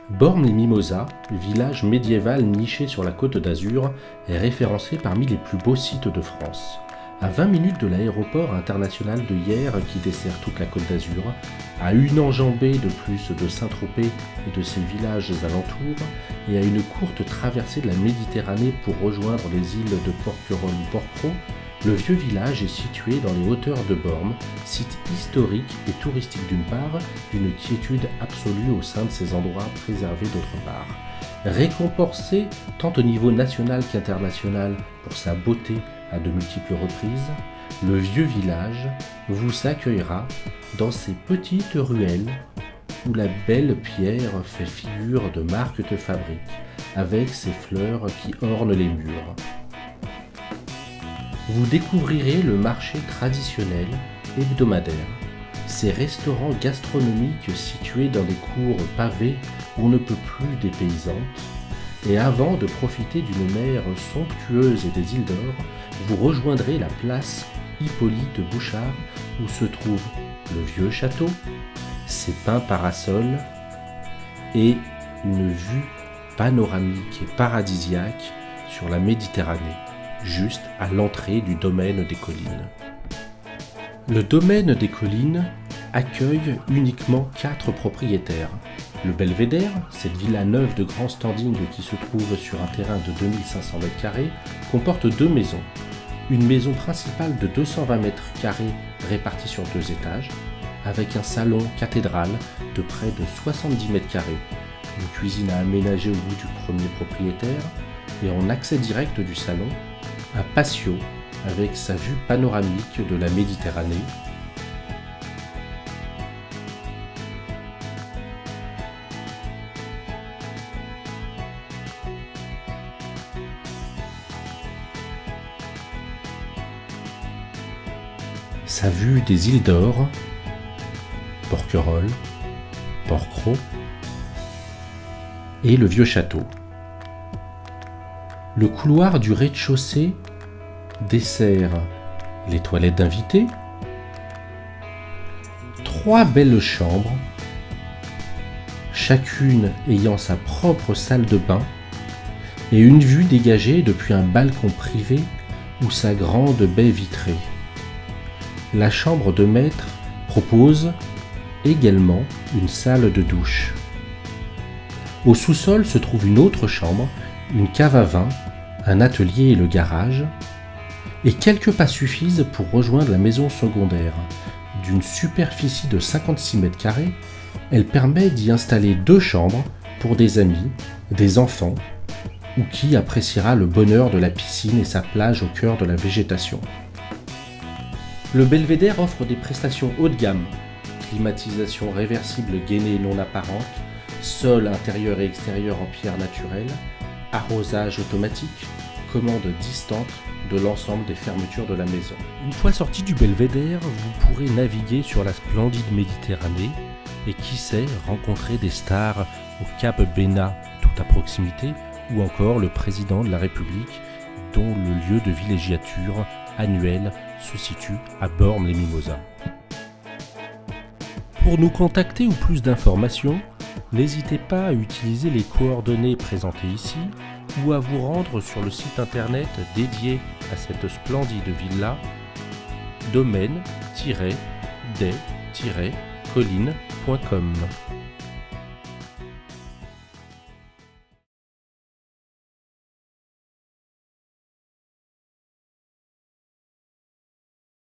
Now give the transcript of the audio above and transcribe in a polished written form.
Bormes-les-Mimosas, village médiéval niché sur la Côte d'Azur, est référencé parmi les plus beaux sites de France. À 20 minutes de l'aéroport international de Hyères qui dessert toute la Côte d'Azur, à une enjambée de plus de Saint-Tropez et de ses villages alentours, et à une courte traversée de la Méditerranée pour rejoindre les îles de Porquerolles ou Porquerolles, le vieux village est situé dans les hauteurs de Bormes, site historique et touristique d'une part, d'une quiétude absolue au sein de ces endroits préservés d'autre part. Récompensé tant au niveau national qu'international pour sa beauté à de multiples reprises, le vieux village vous accueillera dans ses petites ruelles où la belle pierre fait figure de marque de fabrique, avec ses fleurs qui ornent les murs. Vous découvrirez le marché traditionnel hebdomadaire, ces restaurants gastronomiques situés dans des cours pavées où on ne peut plus dépaysante, et avant de profiter d'une mer somptueuse et des îles d'Or, vous rejoindrez la place Hippolyte Bouchard où se trouve le vieux château, ses pins parasols et une vue panoramique et paradisiaque sur la Méditerranée, juste à l'entrée du domaine des collines. Le domaine des collines accueille uniquement 4 propriétaires. Le Belvédère, cette villa neuve de grand standing qui se trouve sur un terrain de 2500 m², comporte 2 maisons. Une maison principale de 220 m² répartie sur 2 étages, avec un salon cathédrale de près de 70 m², une cuisine à aménager au goût du premier propriétaire, et en accès direct du salon, un patio avec sa vue panoramique de la Méditerranée, sa vue des îles d'Or, Porquerolles, Porquerolles et le vieux château. Le couloir du rez-de-chaussée dessert les toilettes d'invités, 3 belles chambres, chacune ayant sa propre salle de bain et une vue dégagée depuis un balcon privé ou sa grande baie vitrée. La chambre de maître propose également une salle de douche. Au sous-sol se trouve une autre chambre, une cave à vin, un atelier et le garage, et quelques pas suffisent pour rejoindre la maison secondaire. D'une superficie de 56 m², elle permet d'y installer 2 chambres pour des amis, des enfants, ou qui appréciera le bonheur de la piscine et sa plage au cœur de la végétation. Le Belvédère offre des prestations haut de gamme, climatisation réversible gainée non apparente, sol intérieur et extérieur en pierre naturelle, arrosage automatique, commande distante de l'ensemble des fermetures de la maison. Une fois sorti du Belvédère, vous pourrez naviguer sur la splendide Méditerranée et qui sait rencontrer des stars au Cap Bénat tout à proximité ou encore le président de la République dont le lieu de villégiature annuel se situe à Bormes-les-Mimosas. Pour nous contacter ou plus d'informations, n'hésitez pas à utiliser les coordonnées présentées ici ou à vous rendre sur le site internet dédié à cette splendide villa domaine-des-collines.com.